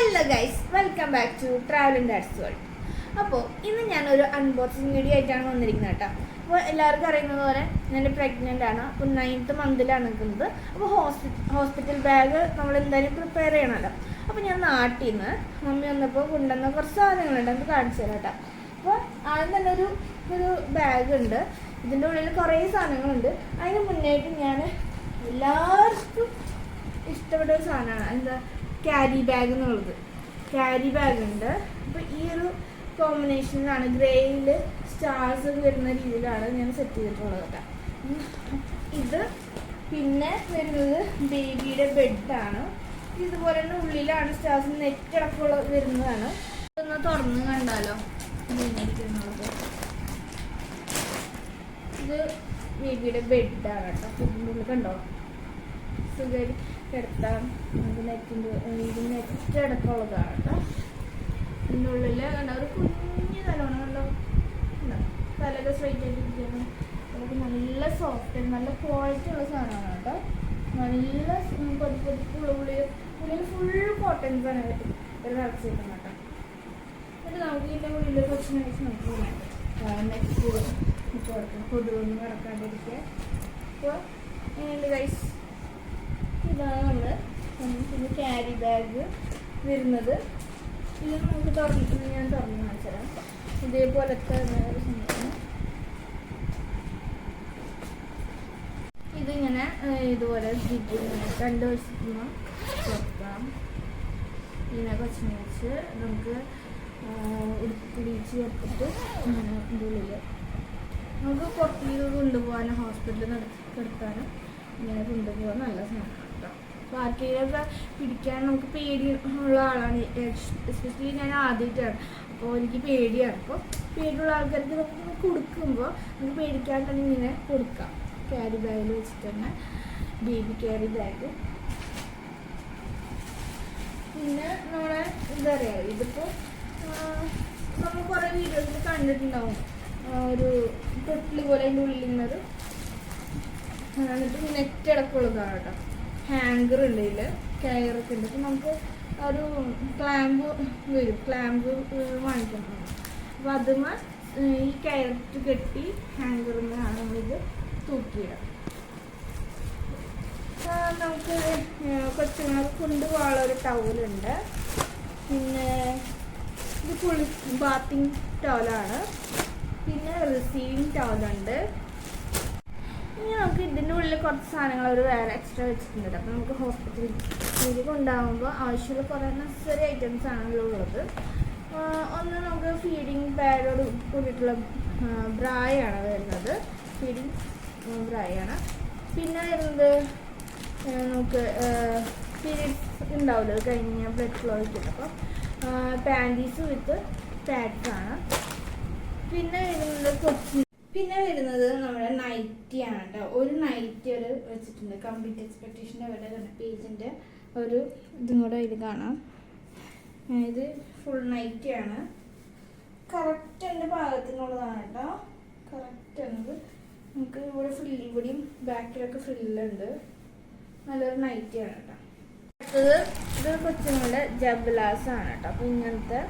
Hello guys, welcome back to travel and that's world. അപ്പോൾ ഇന്ന് ഞാനൊരു അൺബോക്സിങ് വീഡിയോ ആയിട്ടാണ് വന്നിരിക്കുന്നത് കേട്ടോ. അപ്പോൾ എല്ലാവർക്കും അറിയുന്നത് പോലെ ഞാൻ പ്രഗ്നൻ്റ് ആണ്. അപ്പോൾ 9th മന്തിലാണ് നിൽക്കുന്നത്. അപ്പോൾ ഹോസ്പിറ്റൽ ബാഗ് നമ്മൾ എന്തായാലും പ്രിപ്പയർ ചെയ്യണമല്ലോ. അപ്പോൾ ഞാൻ നാട്ടിൽ നിന്ന് മമ്മി വന്നപ്പോൾ കൊണ്ടുവന്ന കുറച്ച് സാധനങ്ങളുണ്ട്, അത് കാണിച്ചു തരാം കേട്ടോ. അപ്പോൾ ആദ്യം തന്നെ ഒരു ബാഗ് ഉണ്ട്. ഇതിൻ്റെ ഉള്ളിൽ കുറേ സാധനങ്ങളുണ്ട്. അതിന് മുന്നേറ്റ് ഞാൻ എല്ലാവർക്കും ഇഷ്ടപ്പെട്ട ഒരു സാധനമാണ് എന്താ ക്യാരി ബാഗ് എന്നുള്ളത്. ക്യാരി ബാഗ് ഉണ്ട്. അപ്പോൾ ഈ ഒരു കോമ്പിനേഷനിലാണ് ഗ്രേയിൽ സ്റ്റാർസ് വരുന്ന രീതിയിലാണ് ഞാൻ സെറ്റ് ചെയ്തിട്ടുള്ളത് കേട്ടോ. ഇത് പിന്നെ വരുന്നത് ബേബിയുടെ ബെഡാണ്. ഇതുപോലെ തന്നെ ഉള്ളിലാണ് സ്റ്റാർസ് നെറ്റ് അടക്കമുള്ള വരുന്നതാണ്. ഇതൊന്ന് തുറന്ന് കണ്ടാലോ. ഇത് ബേബിയുടെ ബെഡാണ് കേട്ടോ. ഇതിൻ്റെ ഉള്ളിൽ കണ്ടോ സുഖമായിട്ട് കിടത്താം. ഇത് നെറ്റ് അടക്കമുള്ളതാണ് കേട്ടോ. ഇതിൻ്റെ ഉള്ളിൽ കണ്ടോ ഒരു കുഞ്ഞു തലമാണ് കണ്ടോ. തലയൊക്കെ സ്ട്രൈറ്റ് ആയിട്ട് ഇരിക്കുന്നു. അതൊക്കെ നല്ല സോഫ്റ്റ് നല്ല ക്വാളിറ്റി ഉള്ള സാധനമാണ് കേട്ടോ. നല്ല പൊതിപ്പുള്ള ഉള്ളിൽ ഫുൾ കോട്ടൺസ് ആണ് ഒരു നിറച്ചിരിക്കുന്നത് കേട്ടോ. എന്നിട്ട് നമുക്ക് ഇതിൻ്റെ ഉള്ളിൽ കുറച്ച് നമുക്ക് നെറ്റ് ഇട്ട് കൊടുക്കണം, കൊതുകൊന്നും കിടക്കാണ്ടിരിക്കുക. അപ്പോൾ എങ്ങനെയുണ്ട് ഗൈസ്? ഇതാണ് നമ്മൾ പിന്നെ ക്യാരി ബാഗ് വരുന്നത്. ഇത് നമുക്ക് ഞാൻ തുറന്ന് കാണിച്ചു തരാം. ഇതേപോലത്തെ ഒരു സംഭവം. ഇതിങ്ങനെ ഇതുപോലെ രണ്ട് വശത്തുനിന്ന് തുറക്കാം. ഇതിനെ കുറച്ച് വെച്ച് നമുക്ക് ഇടിച്ച് ചേർത്തിട്ട് ഇങ്ങനെ ഇതിൻ്റെ ഉള്ളിൽ നമുക്ക് പുറത്തേക്ക് കൊണ്ടുപോകാനും ഹോസ്പിറ്റലിൽ കിടത്താനും ഇങ്ങനെ കൊണ്ടുപോകാൻ നല്ല സാധനമാണ് കേട്ടോ. അപ്പോൾ ആർക്കെങ്കിലൊക്കെ പിടിക്കാൻ നമുക്ക് പേടി ഉള്ള ആളാണ്, എസ്പെഷ്യലി ഞാൻ ആദ്യമായിട്ടാണ്. അപ്പോൾ എനിക്ക് പേടിയാണ്. അപ്പോൾ പേടിയുള്ള ആൾക്കാർക്ക് നമുക്ക് കൊടുക്കുമ്പോൾ നമുക്ക് പേടിക്കാണ്ട് തന്നെ ഇങ്ങനെ കൊടുക്കാം. ക്യാരി ബാഗിൽ വെച്ചിട്ട് തന്നെ ബേബി ക്യാരി ബാഗ്. പിന്നെ നമ്മളെ എന്താ പറയുക, ഇതിപ്പോൾ നമ്മൾ കുറേ വീഡിയോസിൽ കണ്ടിട്ടുണ്ടാവും. ഒരു തൊട്ടിൽ പോലെ അതിൻ്റെ ഉള്ളിൽ നിന്നത് എന്നിട്ട് നെറ്റ് അടക്കമുള്ളതാണ് കേട്ടോ. ഹാങ്കർ ഉണ്ട്, ഇതിൽ കയറൊക്കെ ഉണ്ട്. അപ്പം നമുക്ക് ഒരു ക്ലാമ്പ് വരും, ക്ലാമ്പ് വാങ്ങിക്കണം. അപ്പോൾ അതുമ ഈ കയറിട്ട് കെട്ടി ഹാങ്കറിനാണ് നമ്മളിത് തൂക്കിയിടാം. നമുക്ക് കൊച്ചുങ്ങൾക്ക് കൊണ്ടുപോകാനുള്ള ഒരു ടവലുണ്ട്. പിന്നെ ഇത് ബാത്തിങ് ടവലാണ്. പിന്നെ റിസീവിങ് ടവലുണ്ട്. ഇനി നമുക്ക് ഇതിൻ്റെ ഉള്ളിൽ കുറച്ച് സാധനങ്ങൾ ഒരു വേറെ എക്സ്ട്രാ വെച്ചിട്ടുണ്ട്. അപ്പോൾ നമുക്ക് ഹോസ്പിറ്റലിൽ കൊണ്ടാകുമ്പോൾ ആവശ്യമുള്ള കുറേ നെസസറി ഐറ്റംസ് ആണല്ലോ ഉള്ളത്. ഒന്ന് നമുക്ക് ഫീഡിങ് പാഡോട് കൂടിയിട്ടുള്ള ബ്രായാണ് വരുന്നത്. ഫീഡിങ് ബ്രായാണ്. പിന്നെ വരുന്നത് നമുക്ക് പീരീഡ്സ് ഉണ്ടാവില്ല കഴിഞ്ഞ ബ്ലഡ് ഫ്ലോ കിട്ടും. അപ്പോൾ പാൻറ്റീസ് വിത്ത് പാഡ്സാണ്. പിന്നെ വരുന്നത് നമ്മുടെ നൈറ്റിയാണ് കേട്ടോ. ഒരു നൈറ്റി ഒരു വെച്ചിട്ടുണ്ട്. കംപ്ലീറ്റ് എക്സ്പെക്ടേഷൻ്റെ അവരുടെ പേജിൻ്റെ ഒരു ഇതും കൂടെ ഇത് കാണാം. ഇത് ഫുൾ നൈറ്റിയാണ്. കറക്റ്റ് എൻ്റെ പാകത്തിനുള്ളതാണ് കേട്ടോ. കറക്റ്റ് എന്നത് നമുക്ക് ഇവിടെ ഇവിടെയും ബാക്കിലൊക്കെ ഫ്രില്ലുണ്ട്. നല്ലൊരു നൈറ്റിയാണ് കേട്ടോ. അടുത്തത് ഇത് കൊച്ചുങ്ങളുടെ ജബ്ലാസാണ് കേട്ടോ. അപ്പോൾ ഇങ്ങനത്തെ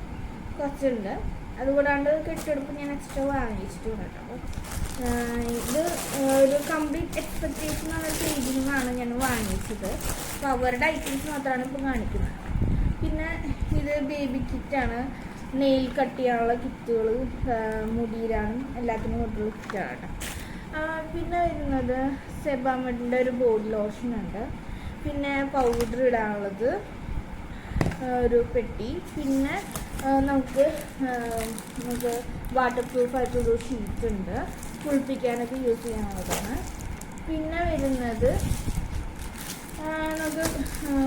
കുറച്ചുണ്ട്. അതുകൂടാണ്ട് കെട്ടിയെടുപ്പ് ഞാൻ എക്സ്ട്രാ വാങ്ങിച്ചിട്ടുണ്ട് കേട്ടോ. അപ്പോൾ ഇത് ഒരു കംപ്ലീറ്റ് എക്സ്പെക്ടേഷൻ എന്നുള്ള പേജിൽ നിന്നാണ് ഞാൻ വാങ്ങിച്ചത്. അപ്പോൾ അവരുടെ ഐറ്റംസ് മാത്രമാണ് ഇപ്പോൾ കാണിക്കുന്നത്. പിന്നെ ഇത് ബേബി കിറ്റാണ്. നെയിൽ കട്ട് ചെയ്യാനുള്ള കിറ്റുകൾ, മുടിയിലാണ് എല്ലാത്തിനും കൊണ്ടുള്ള കിറ്റാണ് കേട്ടോ. പിന്നെ വരുന്നത് സെബാമെഡിൻ്റെ ഒരു ബോഡി ലോഷനുണ്ട്. പിന്നെ പൗഡർ ഇടാനുള്ളത് ഒരു പെട്ടി. പിന്നെ നമുക്ക് വാട്ടർ പ്രൂഫ് ആയിട്ടൊരു ഷീറ്റ് ഉണ്ട്, കുളിപ്പിക്കാനൊക്കെ യൂസ് ചെയ്യാനുള്ളതാണ്. പിന്നെ വരുന്നത് നമുക്ക്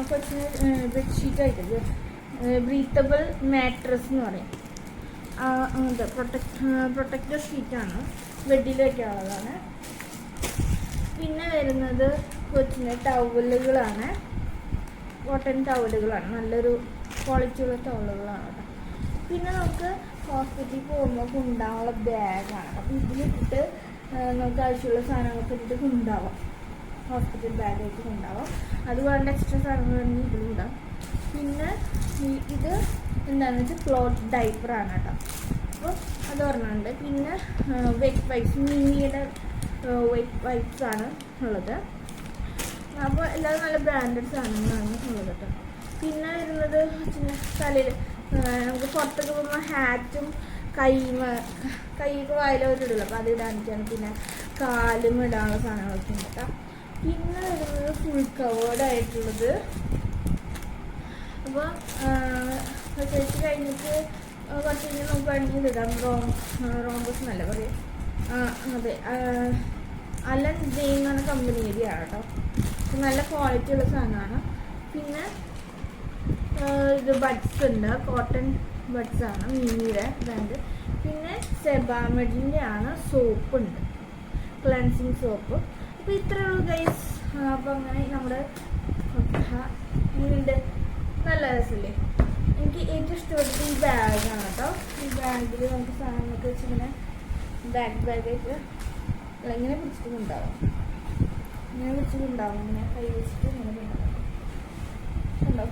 കുറച്ച് ബെഡ്ഷീറ്റായിട്ട് ബ്രീത്തബിൾ മാട്രസ് എന്ന് പറയും. അത് പ്രൊട്ടക്റ്റർ ഷീറ്റാണ്, ബെഡിൽ വയ്ക്കാനുള്ളതാണ്. പിന്നെ വരുന്നത് കൊച്ചിൻ്റെ ടവലുകളാണ്, കോട്ടൺ ടവലുകളാണ്. നല്ലൊരു ക്വാളിറ്റിയുള്ള ടവലുകളാണ് കേട്ടോ. പിന്നെ നമുക്ക് ഹോസ്പിറ്റലിൽ പോകുമ്പോൾ കൊണ്ടുപോകാനുള്ള ബാഗാണ്. അപ്പം ഇതിലിട്ടിട്ട് നമുക്ക് ആവശ്യമുള്ള സാധനങ്ങളൊക്കെ ഇട്ടിട്ട് കൊണ്ടുപോകാം. ഹോസ്പിറ്റൽ ബാഗായിട്ട് കൊണ്ടുപോകാം. അതുകൊണ്ട് എക്സ്ട്രാ സാധനങ്ങൾ ഇതിലിടാം. പിന്നെ ഇത് എന്താണെന്ന് വെച്ചാൽ ക്ലോത്ത് ഡൈപ്പറാണ് കേട്ടോ. അപ്പോൾ അത് പറഞ്ഞുണ്ട്. പിന്നെ വെറ്റ് വൈപ്സ്, മിനിയുടെ വെറ്റ് വൈപ്സ് ആണ് ഉള്ളത്. അപ്പോൾ എല്ലാവരും നല്ല ബ്രാൻഡഡ് സാധനങ്ങളാണ് ഉള്ളത് കേട്ടോ. പിന്നെ വരുന്നത് തലയിൽ നമുക്ക് പുറത്തൊക്കെ പോകുമ്പോൾ ഹാറ്റും കൈക്ക് വായിലൊരു ഇടില്ല, അപ്പോൾ അത് ഇടാനിട്ടാണ്. പിന്നെ കാലും ഇടാനുള്ള സാധനങ്ങളൊക്കെ ഉണ്ട് കേട്ടോ. പിന്നെ വരുന്നത് ഫുൾ കവേർഡ് ആയിട്ടുള്ളത്. അപ്പോൾ ചേച്ചി കഴിഞ്ഞിട്ട് കുറച്ച് കഴിഞ്ഞാൽ നമുക്ക് വേണമെങ്കിൽ ഇടാം. റോംബസ് എന്നല്ല പറയും, അതെ, അലൻ ജെയിൻ എന്ന് പറഞ്ഞ കമ്പനിയുടെയാണ് കേട്ടോ. നല്ല ക്വാളിറ്റി ഉള്ള സാധനമാണ്. പിന്നെ ഇത് ബഡ്സ് ഉണ്ട്, കോട്ടൺ ബഡ്സ് ആണ് മിനിയുടെ ബ്രാൻഡ്. പിന്നെ സെബാമെഡിൻ്റെ ആണ് സോപ്പ് ഉണ്ട്, ക്ലൻസിങ് സോപ്പ്. അപ്പോൾ ഇത്രയേ ഉള്ളൂ ഗൈസ്. അപ്പോൾ അങ്ങനെ നമ്മുടെ ഇതിൻ്റെ നല്ല രസമില്ലേ. എനിക്ക് ഏറ്റവും ഇഷ്ടപ്പെട്ടത് ഈ ബാഗാണ് കേട്ടോ. ഈ ബാഗിൽ നമുക്ക് സാധനങ്ങളൊക്കെ വെച്ചിങ്ങനെ ബാഗായിട്ട് ഇങ്ങനെ പിടിച്ചിട്ടുണ്ടാവും, ഇങ്ങനെ പിടിച്ചിട്ടുണ്ടാവും, ഇങ്ങനെ കൈ വെച്ചിട്ട് ഇങ്ങനെ ഉണ്ടോ.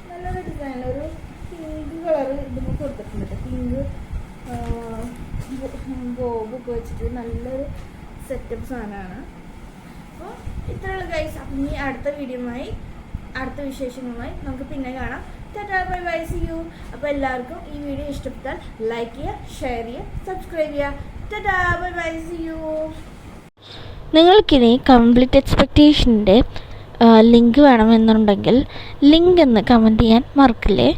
നല്ലൊരു ഡിസൈൻ, ഒരു പിങ്ക് കളർ ഇതിന് കൊടുത്തിട്ടുണ്ട്. പിങ്ക് ബോബൊക്കെ വെച്ചിട്ട് നല്ലൊരു സെറ്റപ്പ് സാധനമാണ്. അപ്പോൾ ഇത്രയുള്ള ഗൈസ്. അപ്പം ഇനി അടുത്ത വീഡിയോയുമായി, അടുത്ത വിശേഷങ്ങളുമായി നമുക്ക് പിന്നെ കാണാം. Tata bye bye, see you. അപ്പോൾ എല്ലാവർക്കും ഈ വീഡിയോ ഇഷ്ടപ്പെട്ടാൽ ലൈക്ക് ചെയ്യുക, ഷെയർ ചെയ്യുക, സബ്സ്ക്രൈബ് ചെയ്യുക. Tata bye bye, see you. നിങ്ങൾക്കിനി കംപ്ലീറ്റ് എക്സ്പെക്റ്റേഷൻ്റെ ലിങ്ക് വേണമെന്നുണ്ടെങ്കിൽ ലിങ്ക് എന്ന് കമൻറ്റ് ചെയ്യാൻ മറക്കില്ലേ.